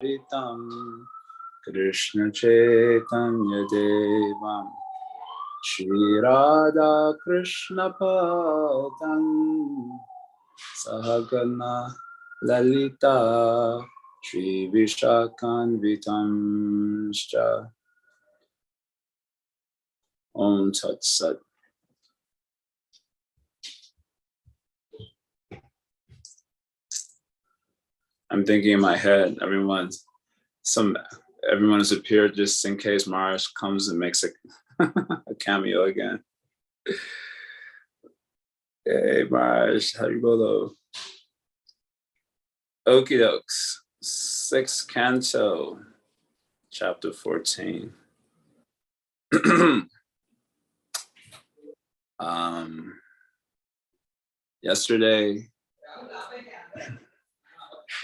Advaitam Krishna Chaitanya Devam Shri Radha Krishna Padam Sahagana Lalita Shri Vishakanvitam Shra Om Tat Sat. I'm thinking in my head, everyone has appeared just in case Maharaj comes and makes a cameo again. Hey Maharaj, how you go? Okie dokes, 6th canto, chapter 14. Yesterday,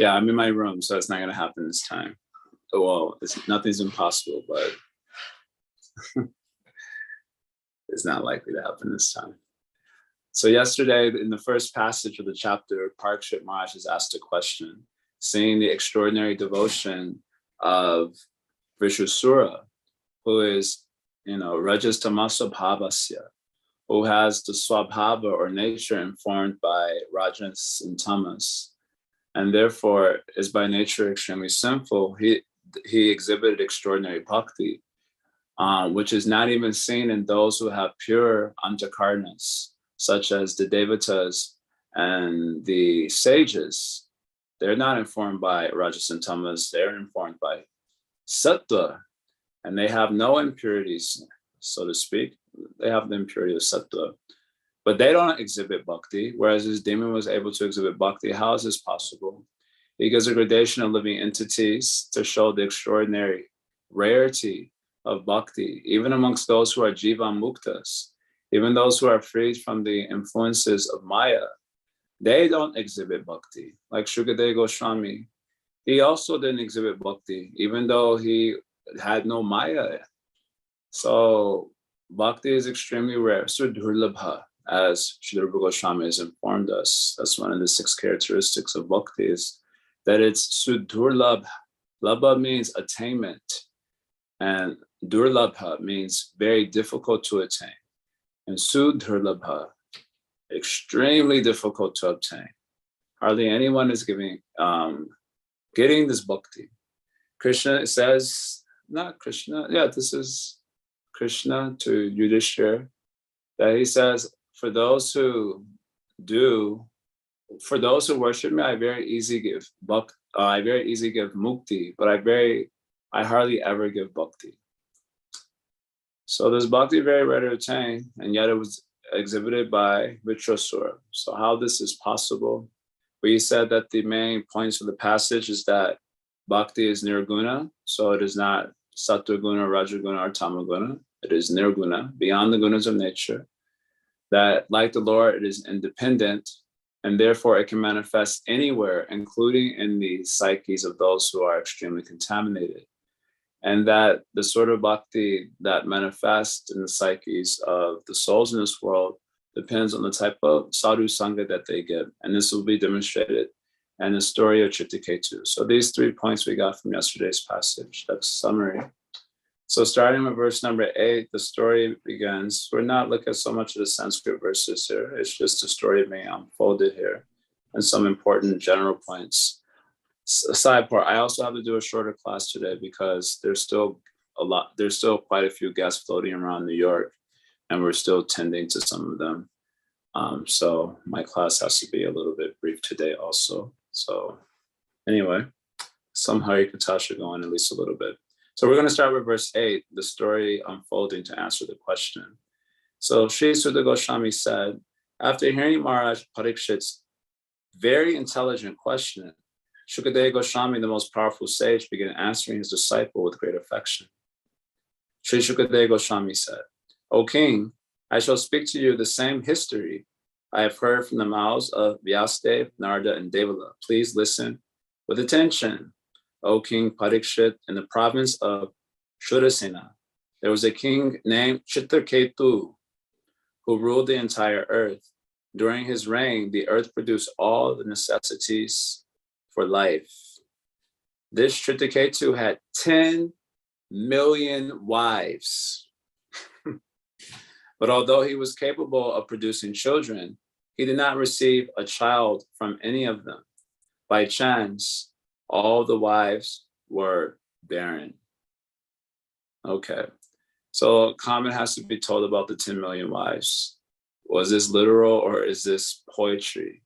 I'm in my room, so it's not going to happen this time. Well, nothing's impossible, but it's not likely to happen this time. So yesterday, in the first passage of the chapter, Parikshit Maharaj has asked a question, seeing the extraordinary devotion of Vrishasura, who is, Rajas Tamasa Bhavasya, who has the Swabhava or nature informed by Rajas and Tamas, and therefore is by nature extremely sinful. He exhibited extraordinary bhakti, which is not even seen in those who have pure antakarnas, such as the devatas and the sages. They're not informed by Rajas and Tamas, they're informed by Sattva, and they have no impurities, so to speak. They have the impurity of Sattva, but they don't exhibit bhakti, whereas this demon was able to exhibit bhakti. How is this possible? He gives a gradation of living entities to show the extraordinary rarity of bhakti, even amongst those who are jiva muktas, even those who are freed from the influences of Maya. They don't exhibit bhakti. Like Shukadeva Goswami, he also didn't exhibit bhakti, even though he had no Maya. So bhakti is extremely rare. Sudurlabha, as Srila Goswami has informed us. That's one of the 6 characteristics of bhakti, is that it's sudurlabha. Labha means attainment, and durlabha means very difficult to attain. And sudurlabha, extremely difficult to obtain. Hardly anyone is getting this bhakti. Krishna says, not Krishna, this is Krishna to Yudhishthira, that he says, for those who worship me, I very easily give mukti, but I hardly ever give bhakti. So this bhakti very rare to attain, and yet it was exhibited by Vitrasura. So how this is possible? We said that the main points of the passage is that bhakti is nirguna, so it is not sattva-guna, rajaguna, or tamaguna. It is nirguna, beyond the gunas of nature. That, like the Lord, it is independent, and therefore it can manifest anywhere, including in the psyches of those who are extremely contaminated. And that the sort of bhakti that manifests in the psyches of the souls in this world depends on the type of sadhu sangha that they get. And this will be demonstrated in the story of Chittaketu. So these 3 points we got from yesterday's passage. That's summary. So starting with verse number 8, the story begins. We're not looking at so much of the Sanskrit verses here. It's just a story being unfolded here and some important general points. A side part, I also have to do a shorter class today because there's still quite a few guests floating around New York, and we're still tending to some of them. So my class has to be a little bit brief today also. So anyway, some Harikata going at least a little bit. So we're going to start with verse 8, the story unfolding to answer the question. So Sri Sudha Goswami said, after hearing Maharaj Parikshit's very intelligent question, Shukadeva Goswami, the most powerful sage, began answering his disciple with great affection. Sri Shukadeva Goswami said, O king, I shall speak to you the same history I have heard from the mouths of Vyasadeva, Narada, and Devala. Please listen with attention. O King Parikshit, in the province of Shurasena, there was a king named Chitraketu who ruled the entire earth. During his reign, the earth produced all the necessities for life. This Chitraketu had 10 million wives. But although he was capable of producing children, he did not receive a child from any of them. By chance, all the wives were barren. Okay, so a comment has to be told about the 10 million wives. Was this literal or is this poetry?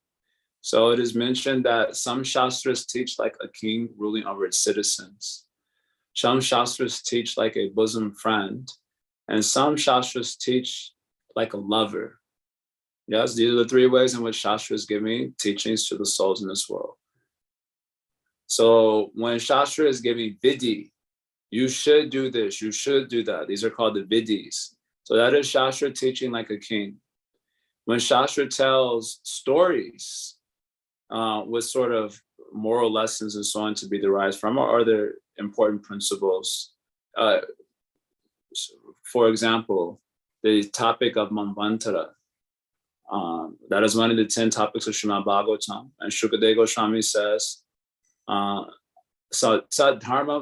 So it is mentioned that some shastras teach like a king ruling over its citizens. Some shastras teach like a bosom friend, and some shastras teach like a lover. Yes, these are the three ways in which shastras give me teachings to the souls in this world. So when shastra is giving vidhi, you should do this, you should do that. These are called the vidhis. So that is shastra teaching like a king. When shastra tells stories with sort of moral lessons and so on to be derived from, or other important principles. For example, the topic of Manvantara. That is one of the 10 topics of Srimad Bhagavatam. And Shukadeva Goswami says, Sadharma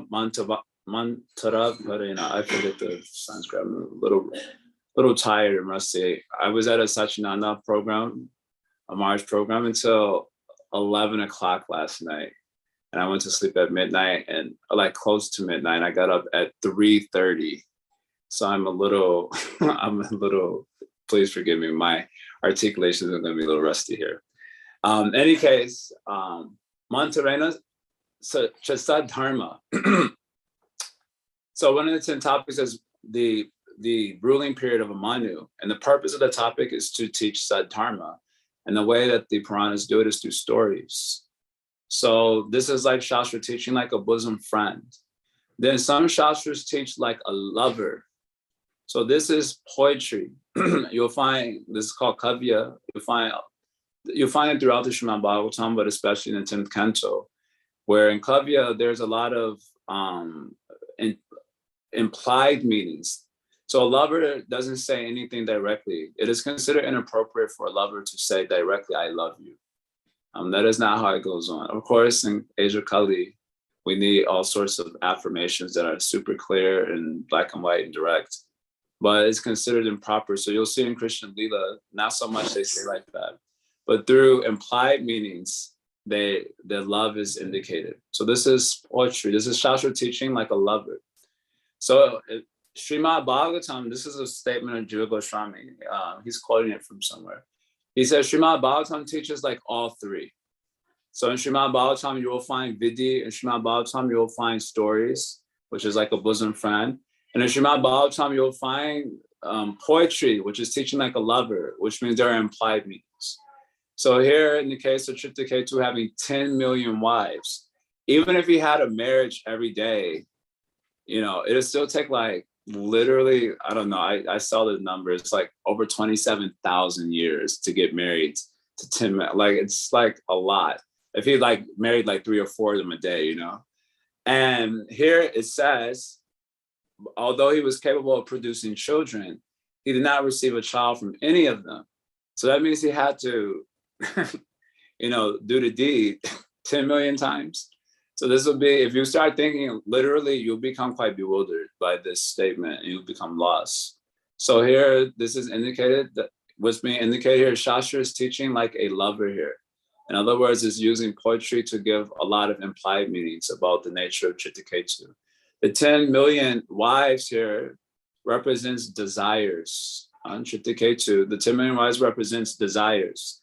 Mantara Parena. I forget the Sanskrit. I'm a little tired and rusty. I was at a Sachinanda program, a Mars program, until 11 o'clock last night. And I went to sleep at midnight, and like close to midnight. I got up at 3:30. So I'm a little, please forgive me. My articulations are going to be a little rusty here. Any case, Mantarena Chasad Dharma. So one of the 10 topics is the ruling period of a Manu. And the purpose of the topic is to teach Sadharma. And the way that the Puranas do it is through stories. So this is like Shastra teaching like a bosom friend. Then some Shastras teach like a lover. So this is poetry. You'll find, this is called Kavya. You'll find it throughout the Srimad Bhagavatam, but especially in the 10th canto, where in Kavya, there's a lot of implied meanings. So a lover doesn't say anything directly. It is considered inappropriate for a lover to say directly, I love you. That is not how it goes on. Of course, in Asia Kali, we need all sorts of affirmations that are super clear and black and white and direct, but it's considered improper. So you'll see in Krishna Lila, not so much they say like that, but through implied meanings, the love is indicated. So this is poetry. This is Shastra teaching like a lover. So Srimad Bhagavatam, this is a statement of Jiva Goswami. He's quoting it from somewhere. He says, Srimad Bhagavatam teaches like all three. So in Srimad Bhagavatam, you will find vidhi. In Srimad Bhagavatam, you will find stories, which is like a bosom friend. And in Srimad Bhagavatam, you'll find poetry, which is teaching like a lover, which means there are implied meanings. So here in the case of Chitraketu having 10 million wives, even if he had a marriage every day, it'll still take like literally, I don't know, I saw the numbers, it's like over 27,000 years to get married to 10 men. Like, it's like a lot. If he like married like 3 or 4 of them a day, And here it says, although he was capable of producing children, he did not receive a child from any of them. So that means he had to, do the deed 10 million times. So this will be, if you start thinking literally, you'll become quite bewildered by this statement and you'll become lost. So here, this is indicated, that what's being indicated here, Shastra is teaching like a lover here. In other words, it's using poetry to give a lot of implied meanings about the nature of Chitraketu. The 10 million wives here represents desires. On Chitraketu, the 10 million wives represents desires.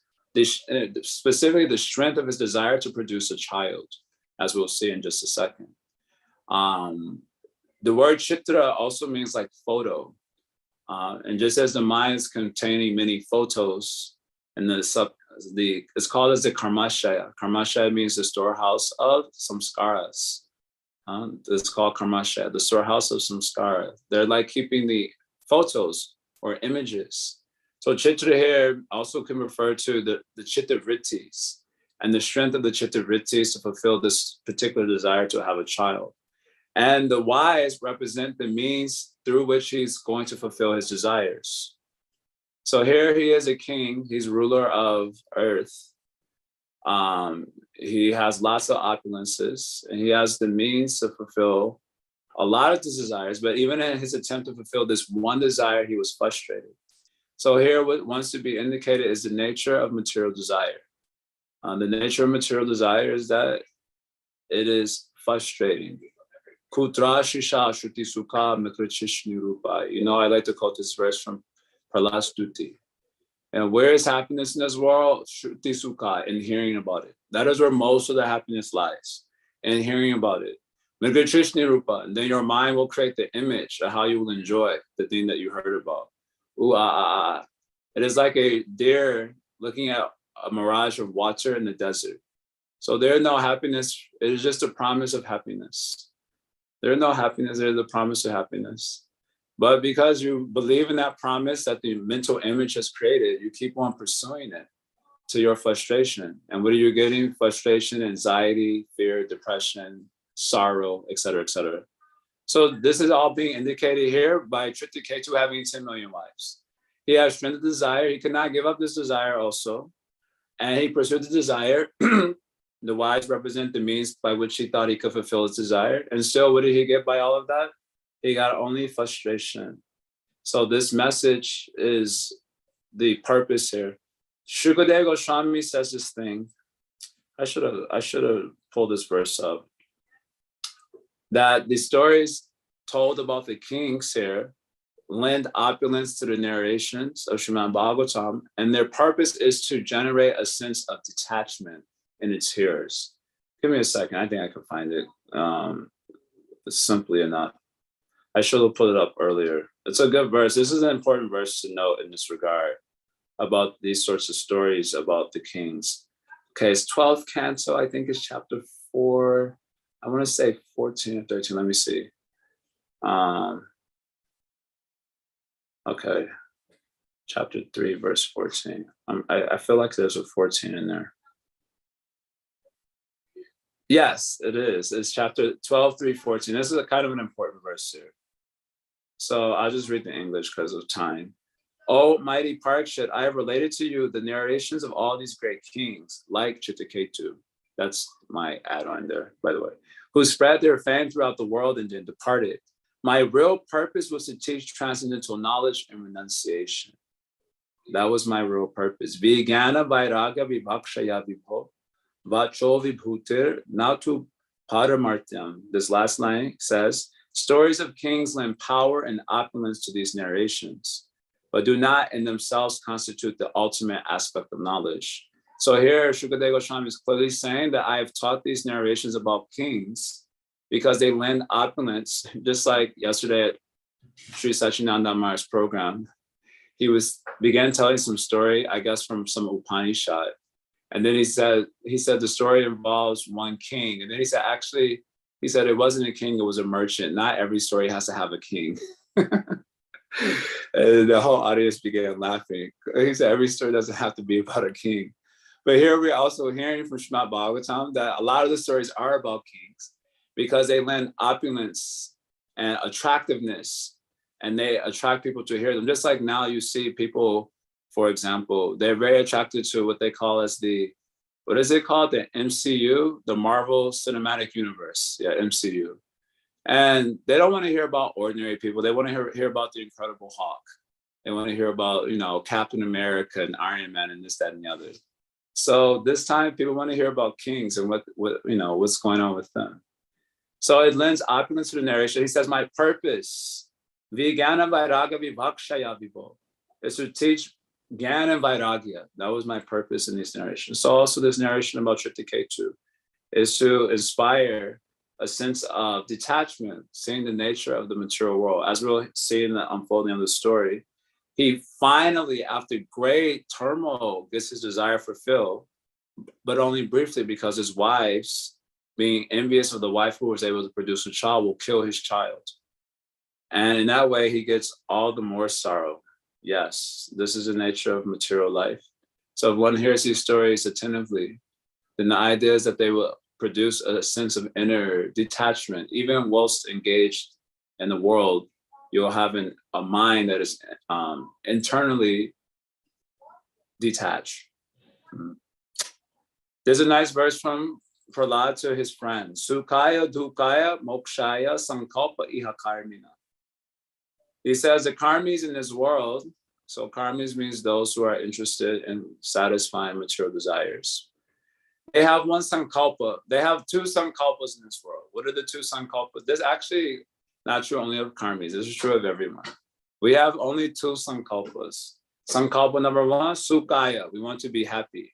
Specifically, the strength of his desire to produce a child, as we'll see in just a second. The word Chitra also means like photo. And just as the mind is containing many photos, and it's called as the Karmashaya. Karmashaya means the storehouse of samskaras. It's called Karmashaya, the storehouse of samskara. They're like keeping the photos or images. So Chitra here also can refer to the Chitta Vrittis and the strength of the Chitta Vrittis to fulfill this particular desire to have a child. And the wives represent the means through which he's going to fulfill his desires. So here he is a king, he's ruler of earth. He has lots of opulences, and he has the means to fulfill a lot of his desires. But even in his attempt to fulfill this one desire, he was frustrated. So here, what wants to be indicated is the nature of material desire. The nature of material desire is that it is frustrating. Kutra shisha shruti sukha mikrachishni rupa. You know, I like to quote this verse from Pralastuti. And where is happiness in this world? Shruti sukha, in hearing about it. That is where most of the happiness lies, in hearing about it. Mikrachishni rupa, and then your mind will create the image of how you will enjoy the thing that you heard about. Ooh, ah, ah, ah. It is like a deer looking at a mirage of water in the desert. So there is no happiness. It is just a promise of happiness. There is no happiness. There is a promise of happiness. But because you believe in that promise that the mental image has created, you keep on pursuing it to your frustration. And what are you getting? Frustration, anxiety, fear, depression, sorrow, etc., etc. So this is all being indicated here by Triptiketu having 10 million wives. He has strength of desire. He could not give up this desire also. And he pursued the desire. The wives represent the means by which he thought he could fulfill his desire. And still, what did he get by all of that? He got only frustration. So this message is the purpose here. Shukadeva Goswami says this thing. I should have pulled this verse up. That the stories told about the kings here lend opulence to the narrations of Srimad Bhagavatam, and their purpose is to generate a sense of detachment in its hearers. Give me a second. I think I can find it simply enough. I should have put it up earlier. It's a good verse. This is an important verse to note in this regard about these sorts of stories about the kings. Okay, it's 12th canto. I think it's chapter 4. I want to say 14 or 13. Let me see. Okay, chapter 3, verse 14. I feel like there's a 14 in there. Yes, it is. It's chapter 12, 3, 14. This is a kind of an important verse here. So I'll just read the English because of time. O mighty Parikshit, I have related to you the narrations of all these great kings, like Chitraketu. That's my add-on there, by the way, who spread their fame throughout the world and then departed. My real purpose was to teach transcendental knowledge and renunciation. That was my real purpose. Vijnana vairaga vibhakshaya vibho vacho vibhutir natu paramartyam. This last line says, stories of kings lend power and opulence to these narrations, but do not in themselves constitute the ultimate aspect of knowledge. So here, Shukadeva Goswami is clearly saying that I have taught these narrations about kings because they lend opulence, just like yesterday at Sri Sachinanda Maharaj's program. He began telling some story, I guess from some Upanishad. And then he said the story involves one king. And then he said it wasn't a king, it was a merchant. Not every story has to have a king. And the whole audience began laughing. He said every story doesn't have to be about a king. But here we're also hearing from Srimad Bhagavatam that a lot of the stories are about kings because they lend opulence and attractiveness, and they attract people to hear them. Just like now you see people, for example, they're very attracted to what they call as what is it called? The MCU, the Marvel Cinematic Universe. Yeah, MCU. And they don't want to hear about ordinary people. They want to hear about the Incredible Hulk. They want to hear about, Captain America and Iron Man and this, that, and the other. So this time people want to hear about kings and what's going on with them. So it lends opulence to the narration. He says, my purpose, Vijnana Vairagya Vibhakshaya Vibho, is to teach Jnana and Vairagya. That was my purpose in this narration. So also this narration about Triptiketu is to inspire a sense of detachment, seeing the nature of the material world. As we'll see in the unfolding of the story, he finally, after great turmoil, gets his desire fulfilled, but only briefly because his wives, being envious of the wife who was able to produce a child, will kill his child. And in that way, he gets all the more sorrow. Yes, this is the nature of material life. So if one hears these stories attentively, then the idea is that they will produce a sense of inner detachment. Even whilst engaged in the world, you'll have a mind that is internally detached. There's a nice verse from Prahlad to his friend. Sukaya dukaya mokshaya sankalpa iha karmina. He says the karmis in this world, so karmis means those who are interested in satisfying material desires. They have one sankalpa. They have two sankalpas in this world. What are the two sankalpas? This is actually not true only of karmis. This is true of everyone. We have only two sankalpas. Sankalpa number one, sukaya. We want to be happy.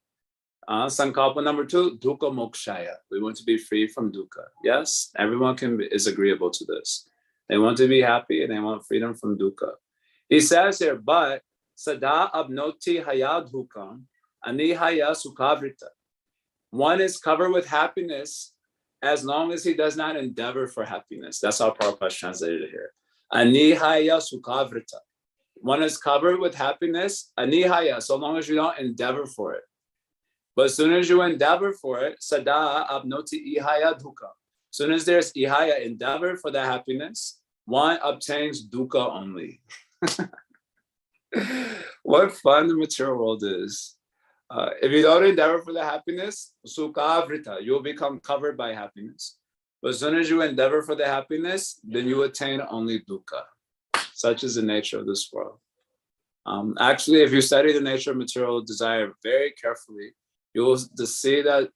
Sankalpa number two, dukkha mokshaya. We want to be free from dukkha. Yes, everyone is agreeable to this. They want to be happy and they want freedom from dukkha. He says here, but sada abnoti haya dukkam anihaya sukhavrita. One is covered with happiness as long as he does not endeavor for happiness. That's how Prabhupada translated here. Anihaya sukhavrita. One is covered with happiness, anihaya, so long as you don't endeavor for it. But as soon as you endeavor for it, sada abnoti ihaya dukkha. As soon as there's ihaya, endeavor for the happiness, one obtains dukkha only. What fun the material world is. If you don't endeavor for the happiness, sukhavrita, you'll become covered by happiness. But as soon as you endeavor for the happiness, then you attain only dukkha. Such is the nature of this world. Actually, if you study the nature of material desire very carefully, you'll see that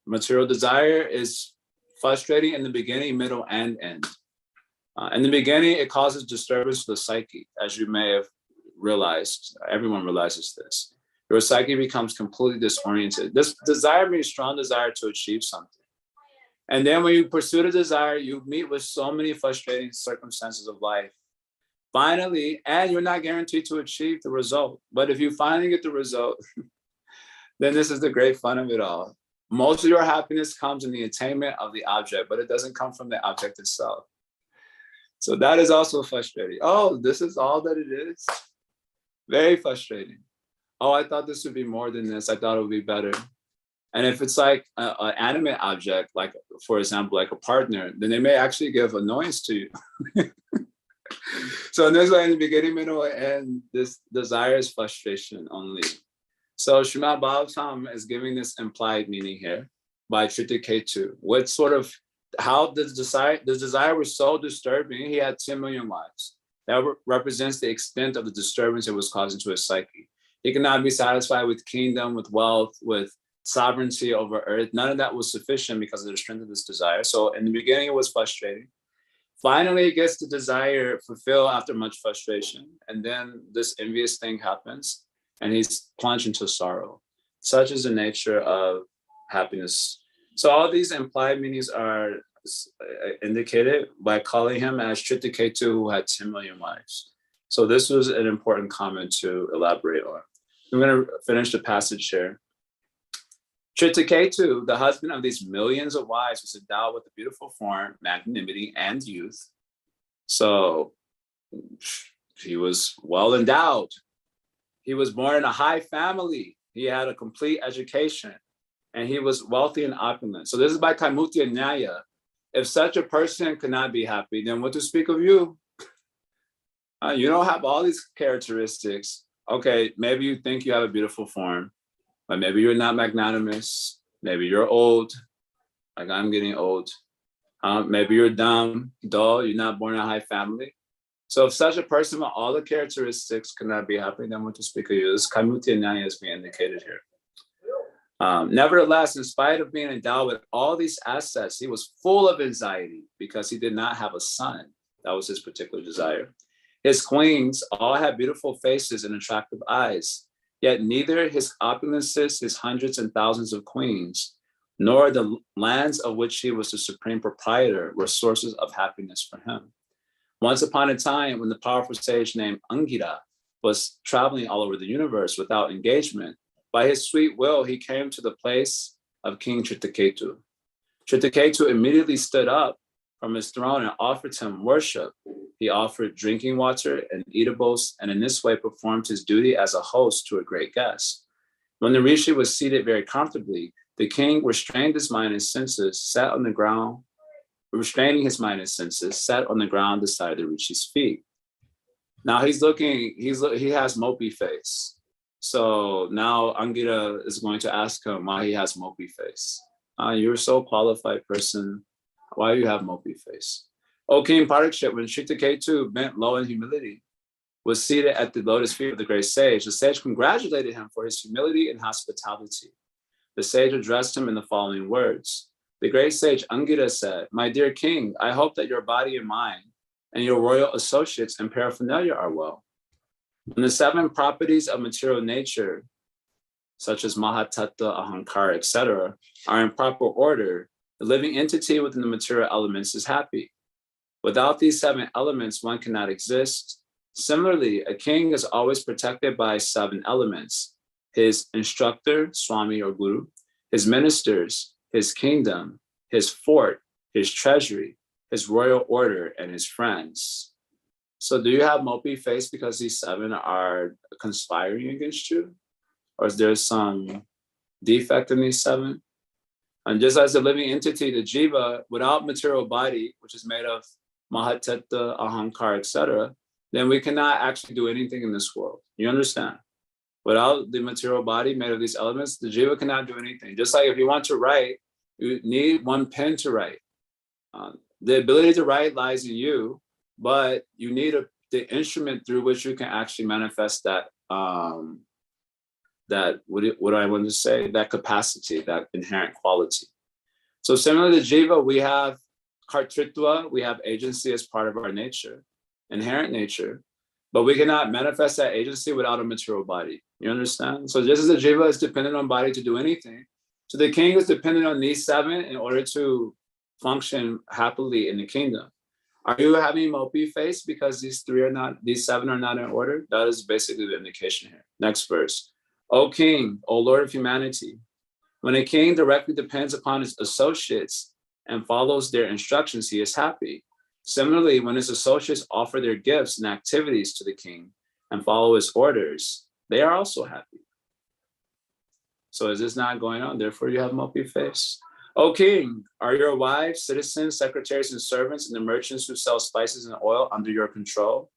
material desire is frustrating in the beginning, middle, and end. In the beginning, it causes disturbance to the psyche, as you may have realized. Everyone realizes this. Your psyche becomes completely disoriented. This desire means strong desire to achieve something. And then when you pursue the desire, you meet with so many frustrating circumstances of life. Finally, and you're not guaranteed to achieve the result. But if you finally get the result, then this is the great fun of it all. Most of your happiness comes in the attainment of the object, but it doesn't come from the object itself. So that is also frustrating. Oh, this is all that it is? Very frustrating. Oh, I thought this would be more than this. I thought it would be better. And if it's like an animate object, like, for example, like a partner, then they may actually give annoyance to you. So in this way, in the beginning, middle, and this desire is frustration only. So Srimad Bhagavatam is giving this implied meaning here by Tritaketu. What sort of, how the desire was so disturbing, he had 10 million wives. That represents the extent of the disturbance it was causing to his psyche. He could not be satisfied with kingdom, with wealth, with sovereignty over earth. None of that was sufficient because of the strength of this desire. So in the beginning, it was frustrating. Finally, he gets the desire fulfilled after much frustration. And then this envious thing happens and he's plunged into sorrow. Such is the nature of happiness. So all these implied meanings are indicated by calling him as Tritaketu, who had 10 million wives. So this was an important comment to elaborate on. I'm going to finish the passage here. Tritaketu, the husband of these millions of wives, was endowed with a beautiful form, magnanimity, and youth. So he was well endowed. He was born in a high family. He had a complete education, and he was wealthy and opulent. So this is by Kaimutya Nyaya. If such a person could not be happy, then what to speak of you? You don't have all these characteristics. Okay, maybe you think you have a beautiful form, but maybe you're not magnanimous. Maybe you're old, like I'm getting old. Maybe you're dumb, dull, you're not born in a high family. So if such a person with all the characteristics cannot be happy, then what to speak of you? This Kaimutya Nyaya is being indicated here. Nevertheless, in spite of being endowed with all these assets, he was full of anxiety because he did not have a son. That was his particular desire. His queens all had beautiful faces and attractive eyes, yet neither his opulences, his hundreds and thousands of queens, nor the lands of which he was the supreme proprietor were sources of happiness for him. Once upon a time, when the powerful sage named Angira was traveling all over the universe without engagement, by his sweet will, he came to the place of King Tritaketu. Tritaketu immediately stood up from his throne and offered him worship. He offered drinking water and eatables, and in this way performed his duty as a host to a great guest. When the rishi was seated very comfortably, the king restrained his mind and senses, sat on the ground, restraining his mind and senses, sat on the ground beside the rishi's feet. Now he has mopey face. So now Angita is going to ask him why he has mopey face. You're a so qualified person. Why do you have mopey face? O King Parikshit, when Shitaketu bent low in humility, was seated at the lotus feet of the great sage, the sage congratulated him for his humility and hospitality. The sage addressed him in the following words. The great sage Angita said, "My dear king, I hope that your body and mind and your royal associates and paraphernalia are well. When the 7 properties of material nature, such as Mahatattva, Ahankara, etc., are in proper order, the living entity within the material elements is happy. Without these 7 elements, one cannot exist. Similarly, a king is always protected by 7 elements: his instructor, Swami or Guru, his ministers, his kingdom, his fort, his treasury, his royal order, and his friends." So do you have mopey face because these 7 are conspiring against you? Or is there some defect in these 7? And just as a living entity, the jiva, without material body, which is made of Mahatattva, Ahankara, etc., then we cannot actually do anything in this world. You understand? Without the material body made of these elements, the jiva cannot do anything. Just like if you want to write, you need one pen to write. The ability to write lies in you, but you need the instrument through which you can actually manifest that, what I want to say, that capacity, that inherent quality. So similar to jiva, we have kartritva, we have agency as part of our nature, inherent nature, but we cannot manifest that agency without a material body. You understand? So just as the jiva is dependent on body to do anything, so the king is dependent on these 7 in order to function happily in the kingdom. Are you having mopey face because these 7 are not in order? That is basically the indication here. Next verse. O king, O lord of humanity, when a king directly depends upon his associates and follows their instructions, he is happy. Similarly, when his associates offer their gifts and activities to the king and follow his orders, they are also happy. So is this not going on? Therefore, you have mopey face. O king, are your wives, citizens, secretaries, and servants, and the merchants who sell spices and oil under your control?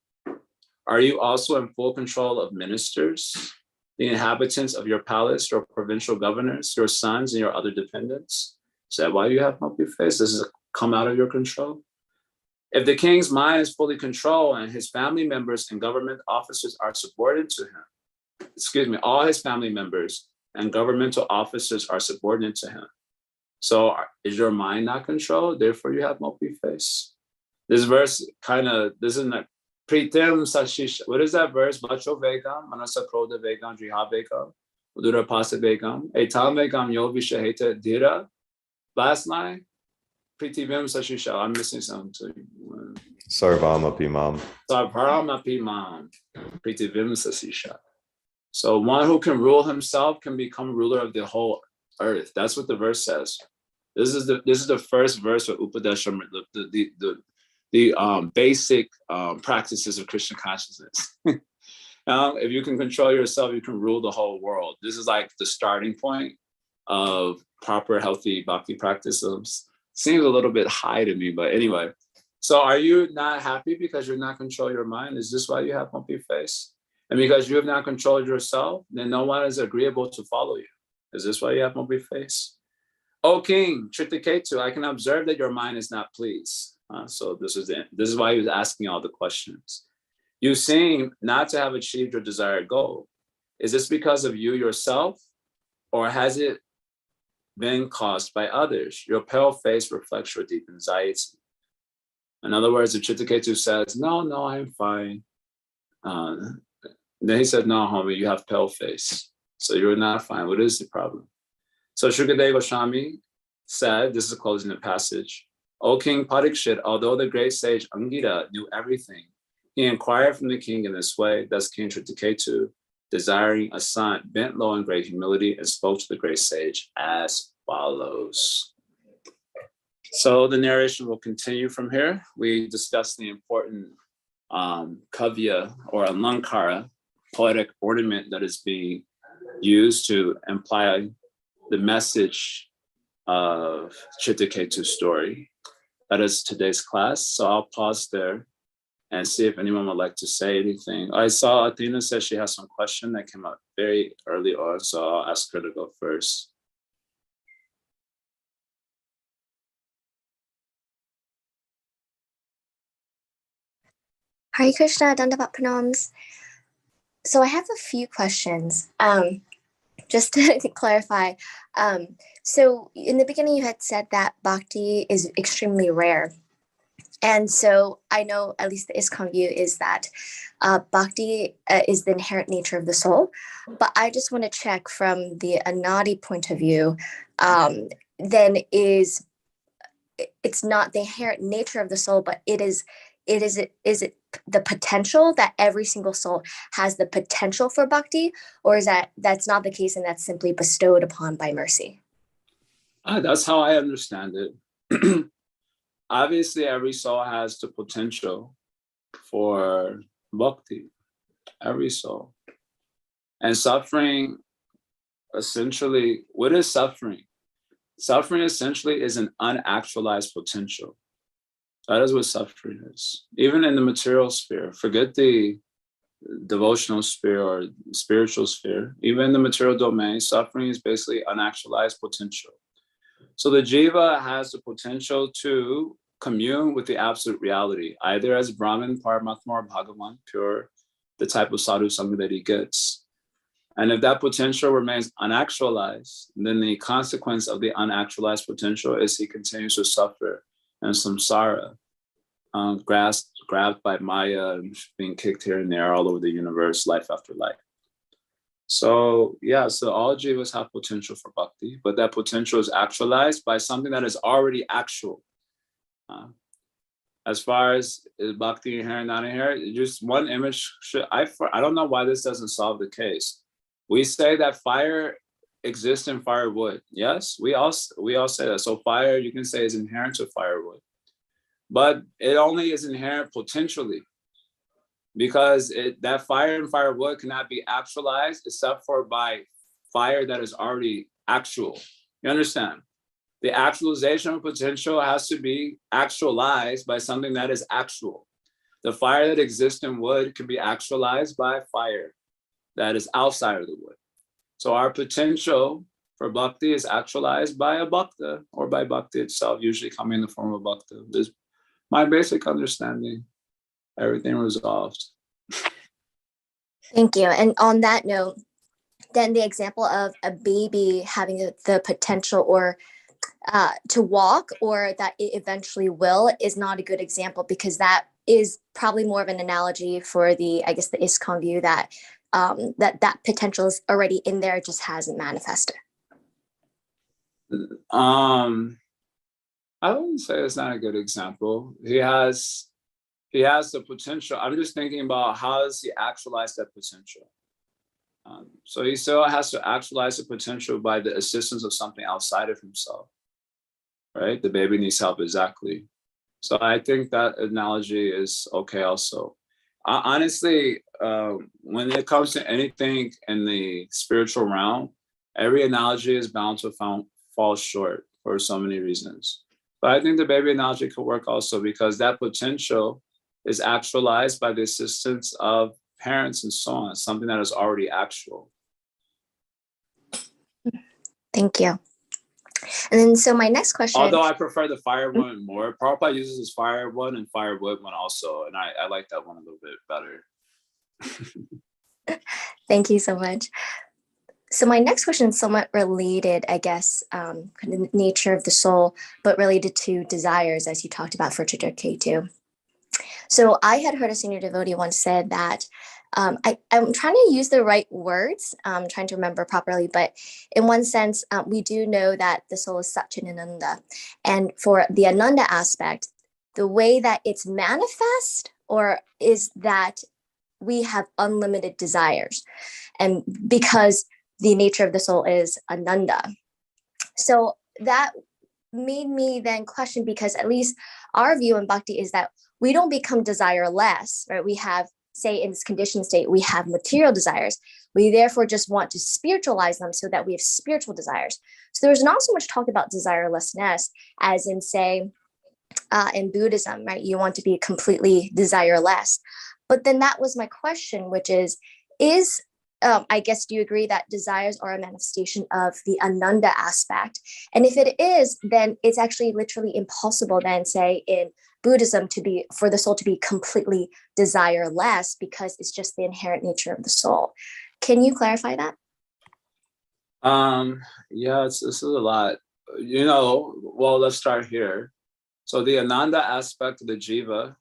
Are you also in full control of ministers, the inhabitants of your palace, your provincial governors, your sons, and your other dependents? Is that why you have mopey face? Does it come out of your control? If the king's mind is fully controlled and his family members and government officers are subordinate to him, all his family members and governmental officers are subordinate to him. So is your mind not controlled? Therefore, you have mopey face. This verse this is not pritem sashish. What is that verse? Vacho vegam, manasa kroda vegam, driha vegam, udura pasa vegam, etam vegam yo vishaheta dira. Last line, pritivim sashisha. I'm missing something. Sarvama Pimam. Sarvama Pimam, pritivim sasisha. So one who can rule himself can become ruler of the whole earth. That's what the verse says. This is the first verse of Upadesha, the basic practices of Krishna consciousness. If you can control yourself, you can rule the whole world. This is like the starting point of proper, healthy bhakti practices. Seems a little bit high to me, but anyway. So are you not happy because you're not controlling your mind? Is this why you have mopey face? And because you have not controlled yourself, then no one is agreeable to follow you. Is this why you have mopey face? O king, Tritaketu, I can observe that your mind is not pleased. So this is why he was asking all the questions. You seem not to have achieved your desired goal. Is this because of you yourself, or has it been caused by others? Your pale face reflects your deep anxiety. In other words, if Tritaketu says, no, I'm fine. Then he said, no, homie, you have pale face. So you're not fine. What is the problem? So Shukadeva Goswami said, this is closing the passage, O King Parikshit, although the great sage Angita knew everything, he inquired from the king in this way. Thus King Tritaketu, desiring a son, bent low in great humility and spoke to the great sage as follows. So the narration will continue from here. We discussed the important kavya or alankara, poetic ornament that is being used to imply the message of Tritaketu's story. That is today's class. So I'll pause there and see if anyone would like to say anything. I saw Athena said she has some question that came up very early on, so I'll ask her to go first. Hare Krishna, Dandavat Pranams. So I have a few questions. Just to clarify. So in the beginning, you had said that bhakti is extremely rare. And so I know at least the ISKCON view is that bhakti is the inherent nature of the soul. But I just want to check from the Anadi point of view, then it's not the inherent nature of the soul, but is it the potential that every single soul has the potential for bhakti, or is that's not the case and that's simply bestowed upon by mercy? That's how I understand it. Obviously, every soul has the potential for bhakti, every soul. And suffering, essentially, what is suffering? Suffering essentially is an unactualized potential. That is what suffering is. Even in the material sphere, forget the devotional sphere or spiritual sphere, even in the material domain, suffering is basically unactualized potential. So the jiva has the potential to commune with the absolute reality, either as Brahman, Paramatma, or Bhagavan, pure, the type of sadhu sangha that he gets. And if that potential remains unactualized, then the consequence of the unactualized potential is he continues to suffer and samsara, grabbed by Maya, being kicked here and there all over the universe, life after life. So yeah, so all jivas have potential for bhakti, but that potential is actualized by something that is already actual. As far as is bhakti inherent, not inherent, just one image I don't know why this doesn't solve the case. We say that fire exists in firewood. Yes, we all say that. So fire, you can say, is inherent to firewood. But it only is inherent potentially, because that fire and firewood cannot be actualized except for by fire that is already actual. You understand? The actualization of potential has to be actualized by something that is actual. The fire that exists in wood can be actualized by fire that is outside of the wood. So our potential for bhakti is actualized by a bhakta or by bhakti itself, usually coming in the form of bhakta. This is my basic understanding. Everything resolved. Thank you. And on that note, then the example of a baby having the potential or to walk, or that it eventually will, is not a good example, because that is probably more of an analogy for the ISKCON view that that potential is already in there, it just hasn't manifested. I wouldn't say it's not a good example. He has the potential. I'm just thinking about how does he actualize that potential. So he still has to actualize the potential by the assistance of something outside of himself, right? The baby needs help, exactly. So I think that analogy is okay also. Honestly, when it comes to anything in the spiritual realm, every analogy is bound to fall short for so many reasons. But I think the baby analogy could work also, because that potential is actualized by the assistance of parents and so on, something that is already actual. Thank you. And then, so my next question. Although I prefer the fire one more, Prabhupada uses his fire one and firewood one also, and I like that one a little bit better. Thank you so much. So my next question is somewhat related, I guess, the nature of the soul, but related to desires, as you talked about for K2. So I had heard a senior devotee once said that, I'm trying to use the right words, I'm trying to remember properly, but in one sense, we do know that the soul is Satchin Ananda. And for the Ananda aspect, the way that it's manifest or is that we have unlimited desires. And because the nature of the soul is Ananda. So that made me then question, because at least our view in Bhakti is that we don't become desireless, right? We have, say, in this conditioned state, we have material desires. We therefore just want to spiritualize them so that we have spiritual desires. So there's not so much talk about desirelessness as in, say, in Buddhism, right? You want to be completely desireless. But then that was my question, which is I guess, do you agree that desires are a manifestation of the ananda aspect? And if it is, then it's actually literally impossible then, say, in Buddhism for the soul to be completely desireless, because it's just the inherent nature of the soul. Can you clarify that? Yeah, this is a lot. Well, let's start here. So the ananda aspect of the jiva,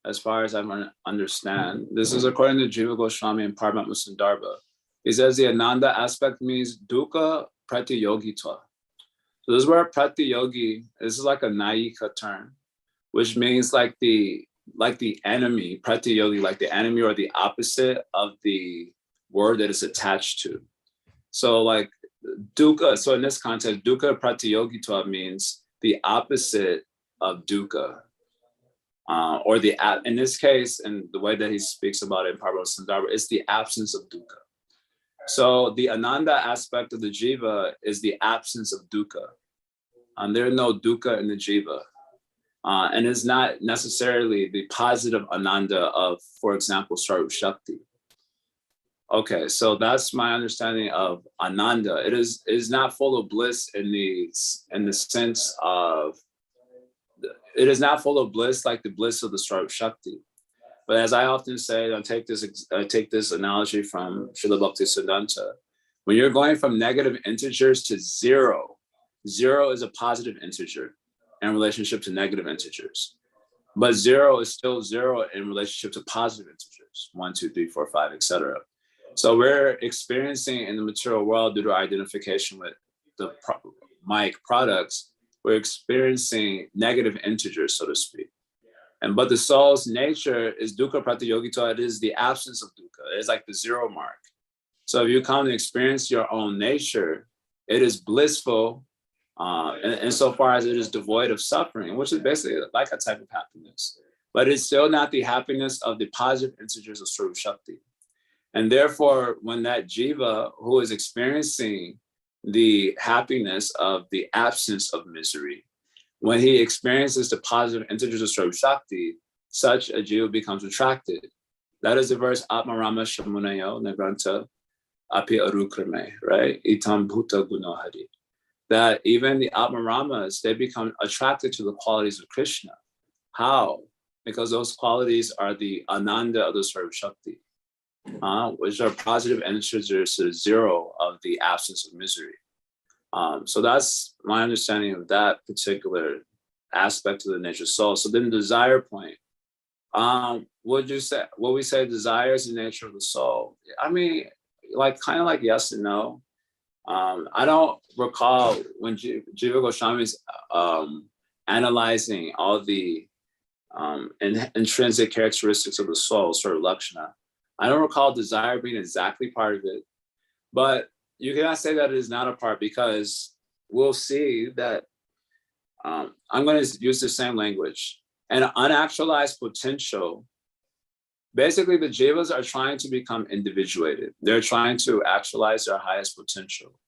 as far as I understand, this is according to Jiva Goswami and Paramatma Sundarbha. He says the ananda aspect means dukkha pratiyogitva. So this word pratiyogi, this is like a Nayika term, which means like the enemy, pratiyogi, like the enemy or the opposite of the word that is attached to. So like dukkha, so in this context, dukkha pratiyogitva means the opposite of dukkha. Or in this case, and the way that he speaks about it in Paramatma Sundarbha, it's the absence of dukkha. So the ananda aspect of the jiva is the absence of dukkha. There is no dukkha in the jiva. And it's not necessarily the positive ananda of, for example, Swarup Shakti. Okay, so that's my understanding of ananda. It is not full of bliss in the sense of, it is not full of bliss like the bliss of the Swarup Shakti. But as I often say, I take this analogy from Srila Bhaktisiddhanta. When you're going from negative integers to zero, zero is a positive integer in relationship to negative integers. But zero is still zero in relationship to positive integers, 1, 2, 3, 4, 5, etc. So we're experiencing in the material world, due to our identification with the mic products, we're experiencing negative integers, so to speak. But the soul's nature is dukkha pratiyogitva. It is the absence of dukkha. It's like the zero mark. So if you come to experience your own nature, it is blissful insofar as it is devoid of suffering, which is basically like a type of happiness. But it's still not the happiness of the positive integers of Swarup Shakti. And therefore, when that jiva who is experiencing the happiness of the absence of misery, when he experiences the positive integers of Swarup Shakti, such a jiva becomes attracted. That is the verse Atmarama Shamunayo Nagranta Api Arukrame, right? Itam Bhuta Gunohari. That even the Atmaramas, they become attracted to the qualities of Krishna. How? Because those qualities are the ananda of the Swarup Shakti, which are positive integers to zero of the absence of misery. So that's my understanding of that particular aspect of the nature of soul. So then the desire point, would we say desire is the nature of the soul? I mean, like kind of like yes and no. I don't recall when Jiva Goswami is analyzing all the intrinsic characteristics of the soul, sort of lakshana. I don't recall desire being exactly part of it, but you cannot say that it is not a part, because we'll see that I'm going to use the same language. An unactualized potential, basically the jivas are trying to become individuated. They're trying to actualize their highest potential.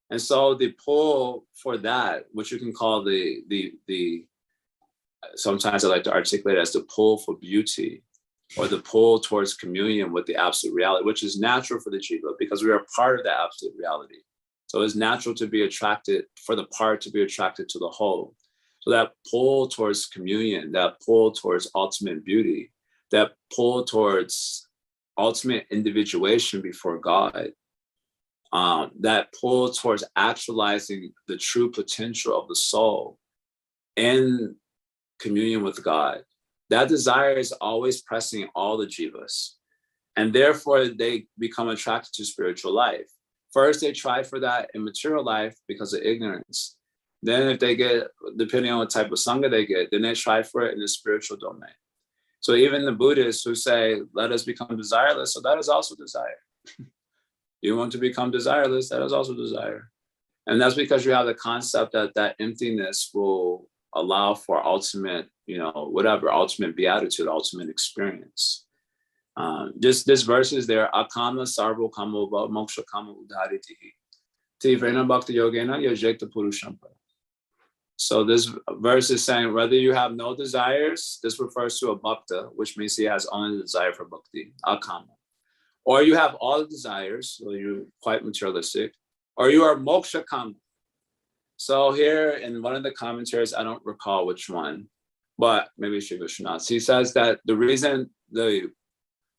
And so the pull for that, which you can call the sometimes I like to articulate as the pull for beauty, or the pull towards communion with the absolute reality, which is natural for the jiva because we are part of the absolute reality. So it's natural to be attracted, for the part to be attracted to the whole. So that pull towards communion, that pull towards ultimate beauty, that pull towards ultimate individuation before God, that pull towards actualizing the true potential of the soul in communion with God, that desire is always pressing all the jivas. And therefore they become attracted to spiritual life. First, they try for that in material life because of ignorance. Then if they get, depending on what type of sangha they get, then they try for it in the spiritual domain. So even the Buddhists who say, let us become desireless, so that is also desire. You want to become desireless, that is also desire. And that's because you have the concept that that emptiness will allow for ultimate, ultimate beatitude, ultimate experience. This verse is there, akama sarvo kamo moksha kamo udharitihi. Tivrena bhakti yogena yajekta purushampa. So this verse is saying whether you have no desires, this refers to a bhakta, which means he has only the desire for bhakti, akama. Or you have all the desires, so you're quite materialistic, or you are moksha kama. So here in one of the commentaries, I don't recall which one, but maybe Sri Vishwanath, he says that the reason the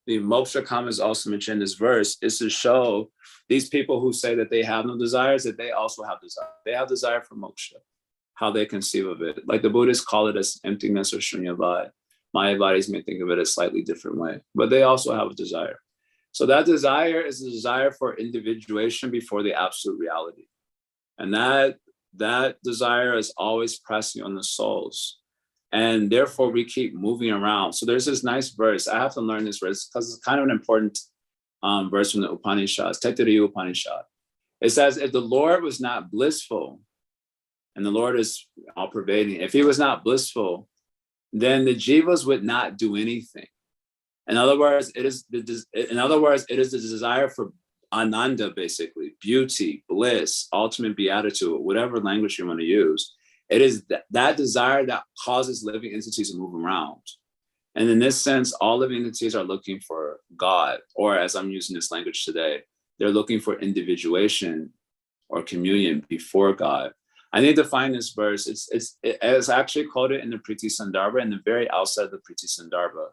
moksha kama is also mentioned in this verse is to show these people who say that they have no desires, that they also have desire. They have desire for moksha, how they conceive of it. Like the Buddhists call it as emptiness or shunyavad. Mayavadis may think of it a slightly different way, but they also have a desire. So that desire is the desire for individuation before the absolute reality. And that desire is always pressing on the souls. And therefore we keep moving around. So there's this nice verse. I have to learn this verse because it's kind of an important verse from the Upanishads, Taittiriya Upanishad. It says, if the Lord was not blissful, and the Lord is all pervading, if he was not blissful, then the jivas would not do anything. In other words, it is the desire for ananda, basically, beauty, bliss, ultimate beatitude, whatever language you want to use. It is that desire that causes living entities to move around. And in this sense, all living entities are looking for God, or as I'm using this language today, they're looking for individuation or communion before God. I need to find this verse. It's actually quoted in the Priti Sandarbha, in the very outset of the Priti Sandarbha.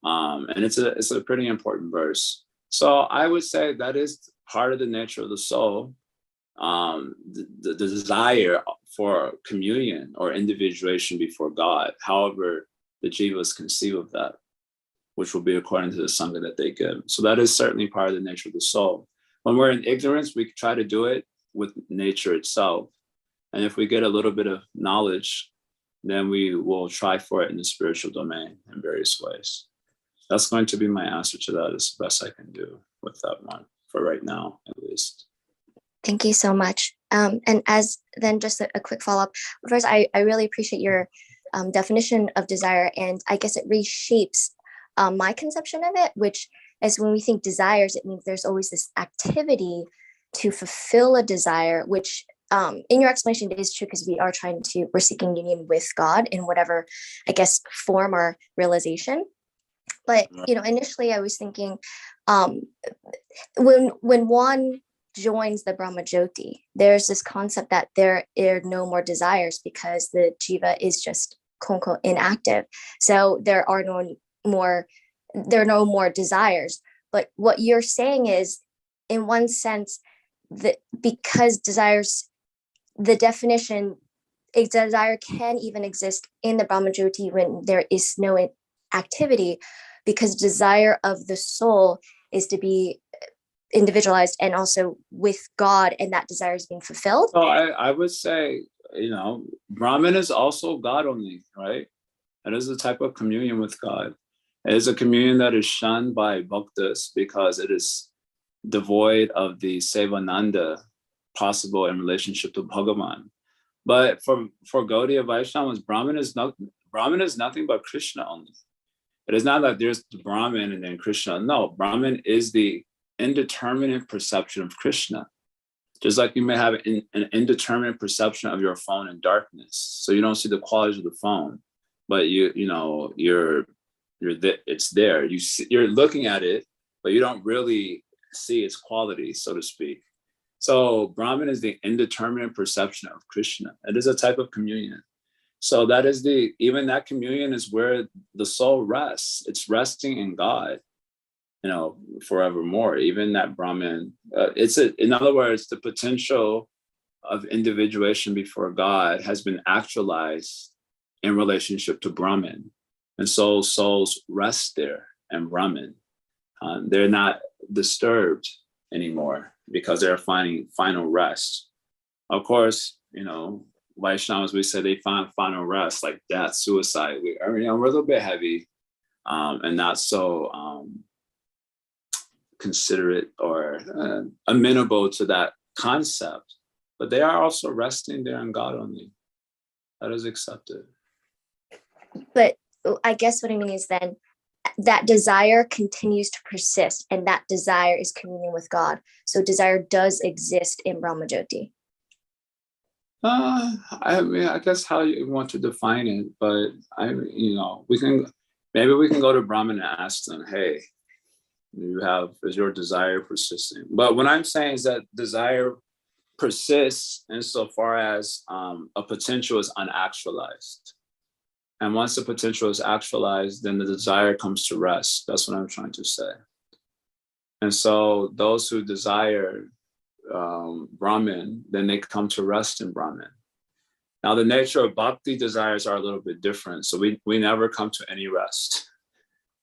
And it's a pretty important verse. So I would say that is part of the nature of the soul, the desire for communion or individuation before God, however the jivas conceive of that, which will be according to the sangha that they give. So that is certainly part of the nature of the soul. When we're in ignorance, we try to do it with nature itself. And if we get a little bit of knowledge, then we will try for it in the spiritual domain in various ways. That's going to be my answer to that, as best I can do with that one for right now, at least. Thank you so much. And as then just a quick follow-up. First, I really appreciate your definition of desire, and I guess it reshapes my conception of it, which is when we think desires, it means there's always this activity to fulfill a desire, which in your explanation it is true, because we're seeking union with God in whatever, I guess, form or realization. But initially I was thinking, when one joins the Brahma Jyoti, there's this concept that there are no more desires because the jiva is just quote unquote inactive. So there are no more desires. But what you're saying is, in one sense, that because desires, the definition, a desire can even exist in the Brahma Jyoti when there is no activity, because desire of the soul is to be individualized and also with God, and that desire is being fulfilled. So I would say, Brahman is also God only, right? It is a type of communion with God. It is a communion that is shunned by bhaktas because it is devoid of the sevananda possible in relationship to Bhagavan. But for Gaudiya Vaishnavas, Brahman is nothing but Krishna only. It is not that there's the Brahman and then Krishna. No, Brahman is the indeterminate perception of Krishna. Just like you may have an indeterminate perception of your phone in darkness, so you don't see the qualities of the phone, but it's there. You're looking at it, but you don't really see its qualities, so to speak. So Brahman is the indeterminate perception of Krishna. It is a type of communion. So that is even that communion is where the soul rests. It's resting in God, forevermore. Even that Brahman, in other words, the potential of individuation before God has been actualized in relationship to Brahman. And so souls rest there in Brahman. They're not disturbed anymore because they're finding final rest. Of course, Vaishnavas, we say they find final rest, like death, suicide. We're a little bit heavy and not so considerate or amenable to that concept, but they are also resting there in God only. That is accepted. But I guess what I mean is then that desire continues to persist, and that desire is communion with God. So desire does exist in Brahma Jyoti. I mean, I guess how you want to define it, but maybe we can go to Brahman and ask them, hey, is your desire persisting? But what I'm saying is that desire persists insofar as a potential is unactualized. And once the potential is actualized, then the desire comes to rest. That's what I'm trying to say. And so those who desire Brahman, then they come to rest in Brahman. Now, the nature of bhakti desires are a little bit different. So we never come to any rest,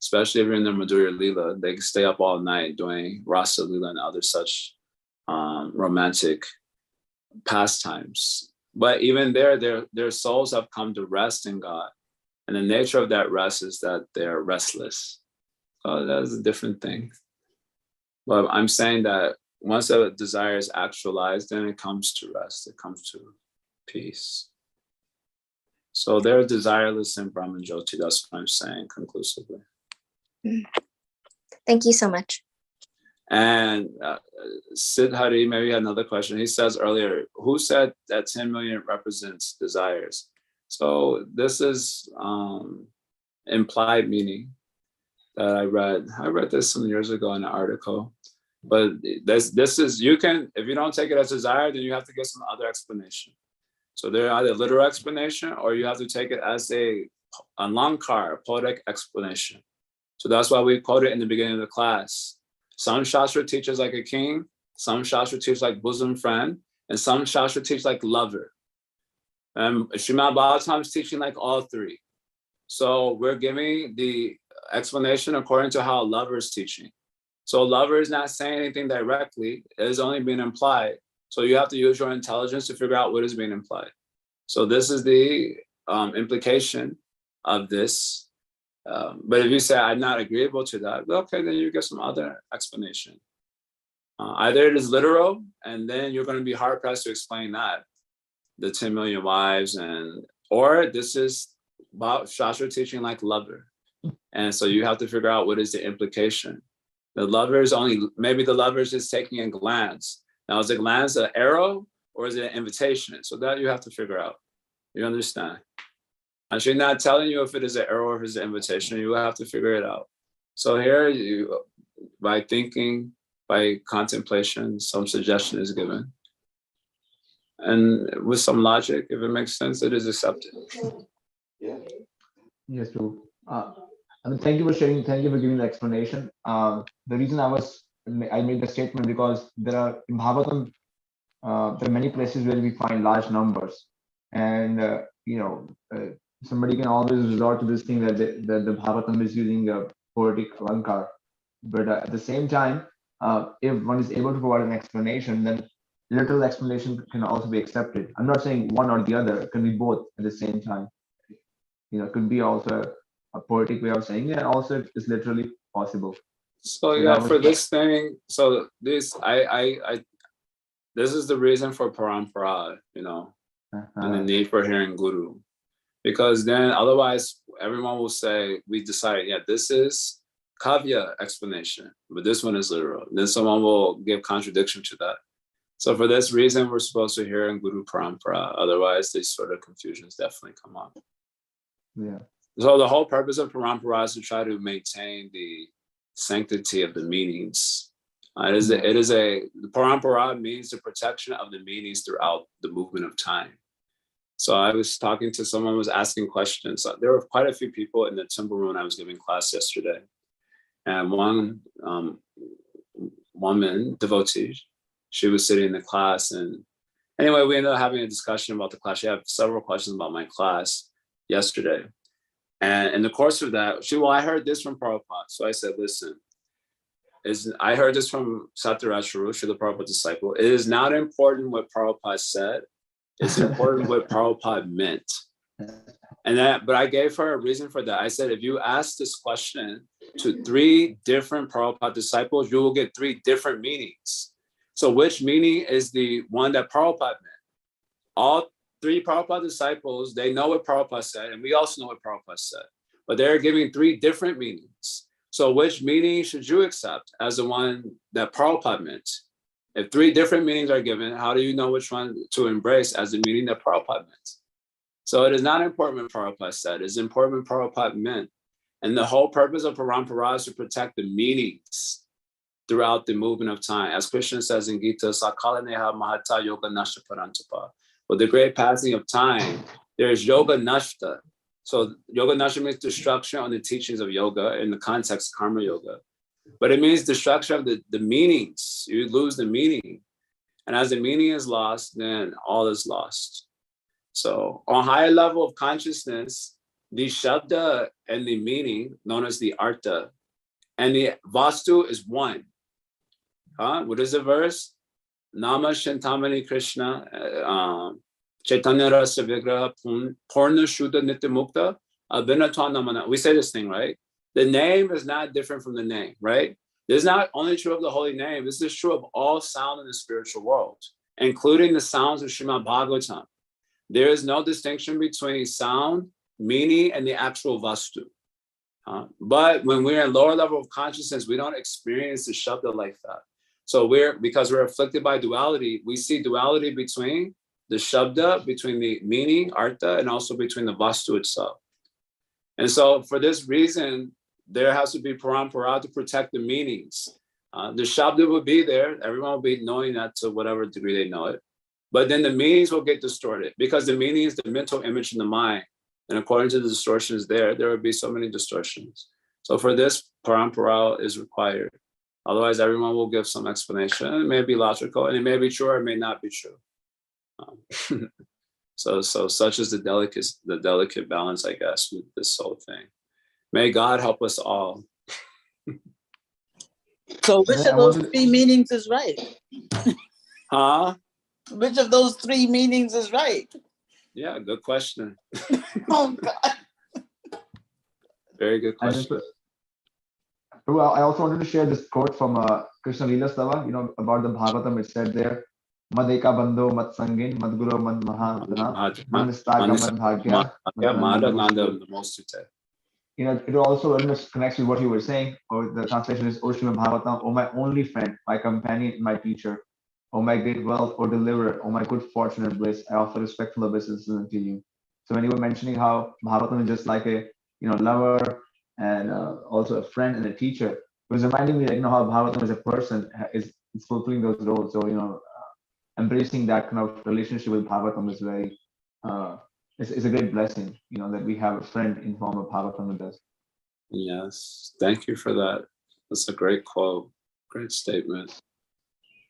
especially if you're in the Madhurya Lila. They stay up all night doing Rasa Lila and other such romantic pastimes. But even their souls have come to rest in God. And the nature of that rest is that they're restless. So that's a different thing. But I'm saying that once a desire is actualized, then it comes to rest. It comes to peace. So they're desireless in Brahman Jyoti. That's what I'm saying conclusively. Thank you so much. And Siddhari, maybe you had another question. He says earlier, who said that 10 million represents desires? So this is implied meaning that I read. I read this some years ago in an article. But this is, you can, if you don't take it as desire, then you have to get some other explanation. So there are either literal explanation or you have to take it as a alankar, poetic explanation. So that's why we quote it in the beginning of the class. Some Shastra teaches like a king, some Shastra teach like bosom friend, and some Shastra teach like lover. Srimad Bhagavatam is teaching like all three. So we're giving the explanation according to how a lover is teaching. So a lover is not saying anything directly, it is only being implied. So you have to use your intelligence to figure out what is being implied. So this is the implication of this. But if you say, I'm not agreeable to that, okay, then you get some other explanation. Either it is literal, and then you're going to be hard pressed to explain that, the 10 million wives, or this is about Shastra teaching like lover. And so you have to figure out what is the implication. The lover is maybe the lover is just taking a glance. Now, is a glance an arrow or is it an invitation? So that you have to figure out. You understand? And she's not telling you if it is an arrow or if it's an invitation. You have to figure it out. So here, by thinking, by contemplation, some suggestion is given. And with some logic, if it makes sense, it is accepted. Yes, Prabhu. I mean, thank you for sharing. Thank you for giving the explanation. The reason I made the statement because there are in Bhagavatam, there are many places where we find large numbers, and somebody can always resort to this thing that the Bhagavatam is using a poetic alankar. But at the same time, if one is able to provide an explanation, then literal explanation can also be accepted. I'm not saying one or the other; it can be both at the same time. It could be also a poetic way of saying it, and also it is literally possible. So yeah, for this thing, so this this is the reason for parampara, and the need for hearing guru, because then otherwise everyone will say we decided, yeah, this is kavya explanation, but this one is literal. Then someone will give contradiction to that. So for this reason, we're supposed to hear in guru parampara. Otherwise, these sort of confusions definitely come up. Yeah. So the whole purpose of parampara is to try to maintain the sanctity of the meanings. The parampara means the protection of the meanings throughout the movement of time. So I was talking to someone who was asking questions. There were quite a few people in the temple room when I was giving class yesterday. And one woman, devotee, she was sitting in the class. And anyway, we ended up having a discussion about the class. She had several questions about my class yesterday. And in the course of that, I heard this from Prabhupada. So I said, listen, I heard this from Satyaraj Swarup, the Prabhupada disciple. It is not important what Prabhupada said. It's important what Prabhupada meant. But I gave her a reason for that. I said, if you ask this question to 3 different Prabhupada disciples, you will get 3 different meanings. So which meaning is the one that Prabhupada meant? All 3 Prabhupada disciples, they know what Prabhupada said, and we also know what Prabhupada said, but they're giving 3 different meanings. So which meaning should you accept as the one that Prabhupada meant? If 3 different meanings are given, how do you know which one to embrace as the meaning that Prabhupada meant? So it is not important what Prabhupada said, it's important what Prabhupada meant. And the whole purpose of parampara is to protect the meanings throughout the movement of time. As Krishna says in Gita, Sakala Neha Mahata Yoga Nashta Parantapa. With the great passing of time, there is Yoga Nashta. So Yoga Nashta means destruction on the teachings of yoga in the context of karma yoga. But it means destruction of the meanings. You lose the meaning. And as the meaning is lost, then all is lost. So on higher level of consciousness, the shabda and the meaning, known as the artha, and the vastu is one. What is the verse? Nama Shantamani Krishna, Chaitanya Rasa Vigraha Purna Shuddha Nityamukta Abhinatva Namana. We say this thing, right? The name is not different from the name, right? This is not only true of the holy name, this is true of all sound in the spiritual world, including the sounds of Srimad Bhagavatam. There is no distinction between sound, meaning, and the actual vastu. But when we're in lower level of consciousness, we don't experience the shabda like that. So because we're afflicted by duality, we see duality between the shabda, between the meaning, artha, and also between the vastu itself. And so for this reason, there has to be parampara to protect the meanings. The shabda will be there. Everyone will be knowing that to whatever degree they know it. But then the meanings will get distorted because the meaning is the mental image in the mind. And according to the distortions there will be so many distortions. So for this, parampara is required. Otherwise, everyone will give some explanation. It may be logical, and it may be true or it may not be true. So such is the delicate balance, I guess, with this whole thing. May God help us all. So which of those 3 meanings is right? Which of those 3 meanings is right? Yeah, good question. Oh God. Very good question. Well, I also wanted to share this quote from Krishna Lila Stava, about the Bhagavatam. It said there, Madeka Bando Mat Sangin, Madguru Mad Mahadana, Manistaka Mad Bhagya. It also almost connects with what you were saying, or the translation is, O Srimad Bhagavatam, O my only friend, my companion, my teacher, O my great wealth or deliverer, O my good fortune and bliss, I offer respectful obeisance to you. So when you were mentioning how Bhagavatam is just like a lover and also a friend and a teacher, it was reminding me that how Bhagavatam as a person is fulfilling those roles. So embracing that kind of relationship with Bhagavatam is very it's a great blessing, that we have a friend in form of Bhagavatam with us. Yes, thank you for that. That's a great quote, great statement.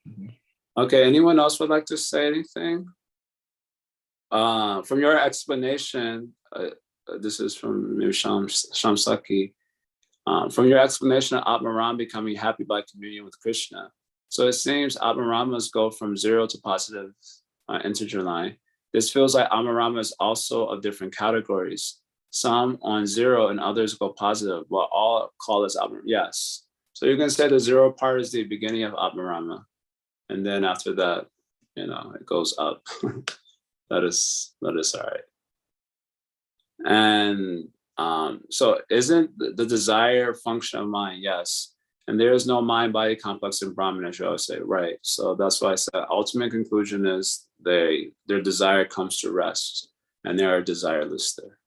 Mm-hmm. Okay, anyone else would like to say anything? From your explanation, this is from maybe Shamsaki. From your explanation of Atmaram becoming happy by communion with Krishna, so it seems Atmaramas go from 0 to positive integer line. This feels like Atmaramas also of different categories. Some on 0 and others go positive, but all call us Atmarama. Yes. So you can say the 0 part is the beginning of Atmarama. And then after that, it goes up. that is all right. And so isn't the desire function of mind? Yes. And there is no mind-body complex in Brahman, as you always say, right? So that's why I said ultimate conclusion is their desire comes to rest, and they are desireless there.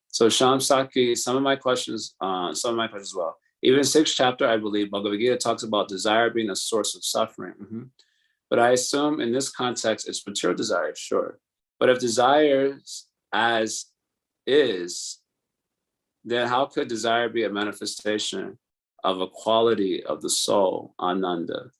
So Shamsaki, some of my questions as well. Even 6th chapter, I believe, Bhagavad Gita talks about desire being a source of suffering. Mm-hmm. But I assume in this context, it's material desire, sure. But if desires as is, then how could desire be a manifestation of a quality of the soul, Ananda?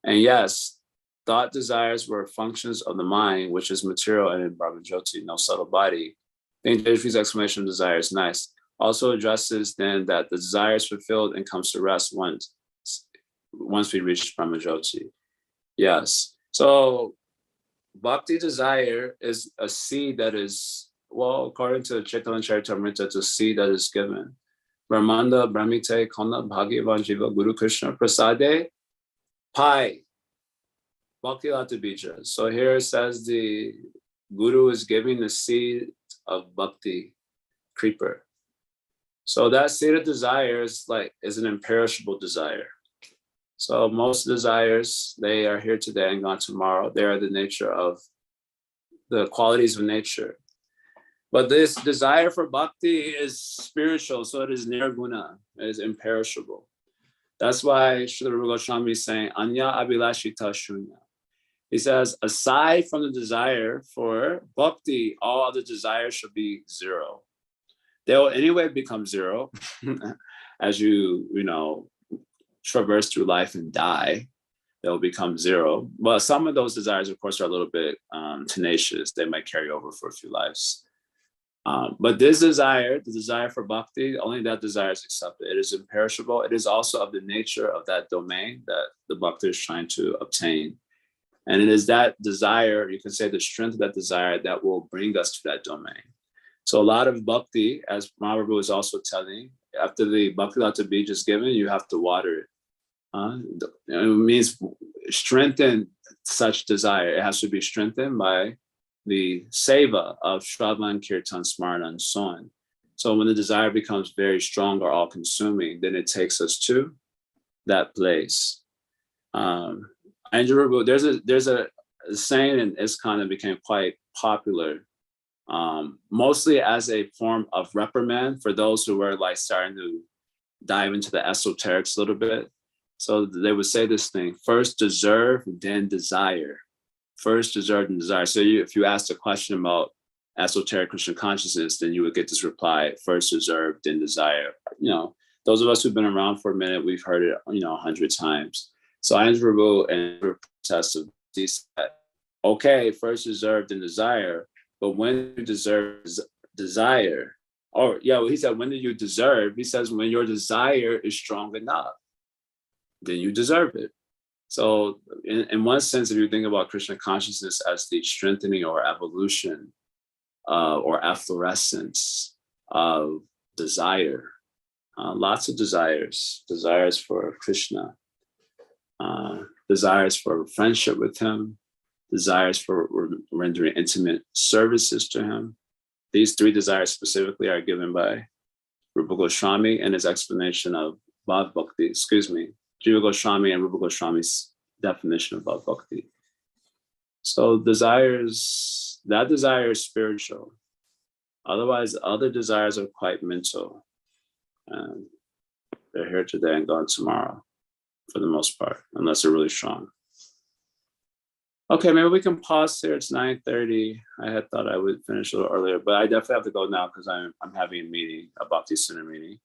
And yes, thought desires were functions of the mind, which is material and in Brahmajyoti, no subtle body. I think Tejasvi's explanation of desire is nice. Also addresses then that the desire is fulfilled and comes to rest once we reach Brahmajyoti. Yes. So bhakti desire is a seed that is, well, according to Chaitanya Charitamrita, it's a seed that is given. Brahmanda Brahmite Kona Bhagavan Jiva Guru Krishna Prasade Pai Bhakti Lata Bija. So here it says the Guru is giving the seed of bhakti creeper. So that seed of desire is an imperishable desire. So most desires, they are here today and gone tomorrow. They are the nature of the qualities of nature. But this desire for bhakti is spiritual, so it is nirguna, it is imperishable. That's why Srila Rupa Goswami is saying, Anya Abhilashita Shunya. He says, aside from the desire for bhakti, all other desires should be zero. They will anyway become zero as you traverse through life and die. They'll become zero. But some of those desires, of course, are a little bit tenacious. They might carry over for a few lives. But this desire, the desire for bhakti, only that desire is accepted. It is imperishable. It is also of the nature of that domain that the bhakti is trying to obtain. And it is that desire, you can say the strength of that desire, that will bring us to that domain. So a lot of bhakti, as Mahaprabhu is also telling, after the bhakti lata beej is given, you have to water it. It means strengthen such desire. It has to be strengthened by the seva of Shravan, Kirtan, Smarana, and so on. So when the desire becomes very strong or all-consuming, then it takes us to that place. Andrew, there's a saying in ISKCON that became quite popular, mostly as a form of reprimand for those who were like starting to dive into the esoterics a little bit. So they would say this thing: first deserve, then desire. First deserve and desire. So if you asked a question about esoteric Krishna consciousness, then you would get this reply: first deserve, then desire. Those of us who've been around for a minute, we've heard it 100 times. So Andrew Prabhu and protest of these said, okay, first deserve, then desire. But when you deserve desire, he said, when do you deserve? He says, when your desire is strong enough, then you deserve it. So in one sense, if you think about Krishna consciousness as the strengthening or evolution or efflorescence of desire, lots of desires for Krishna, desires for friendship with him, desires for rendering intimate services to him. These three desires specifically are given by Rupa Goswami in his explanation of Bhav Bhakti, Jiva Goswami and Rupa Goswami's definition of Bhav Bhakti. So that desire is spiritual. Otherwise, other desires are quite mental. And they're here today and gone tomorrow, for the most part, unless they're really strong. Okay, maybe we can pause here. It's 9:30. I had thought I would finish a little earlier, but I definitely have to go now because I'm having a meeting, a Bhakti Center meeting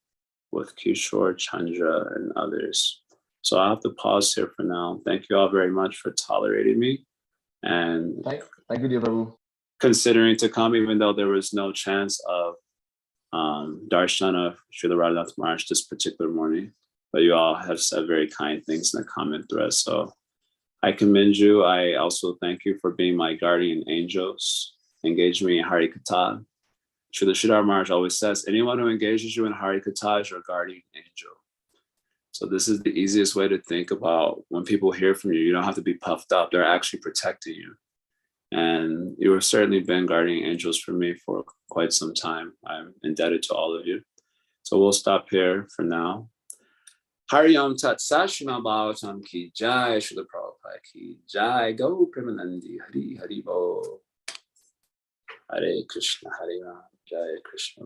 with Kishore, Chandra, and others. So I'll have to pause here for now. Thank you all very much for tolerating me and thank you, dear Prabhu. Considering to come, even though there was no chance of darshan of Srila Radhanath Maharaj this particular morning. But you all have said very kind things in the comment thread. So I commend you. I also thank you for being my guardian angels. Engage me in Hari Katha. Srila Sridhar Maharaj always says, anyone who engages you in Hari Katha is your guardian angel. So this is the easiest way to think about when people hear from you. You don't have to be puffed up. They're actually protecting you. And you have certainly been guardian angels for me for quite some time. I'm indebted to all of you. So we'll stop here for now. Hari Om Tat Sat Srimad Bhagavatam Ki Jai, Srila Prabhupada Ki Jai, Go Premanandi, Hari Hari Bo, Hare Krishna, Hare Ram, Jai Krishna.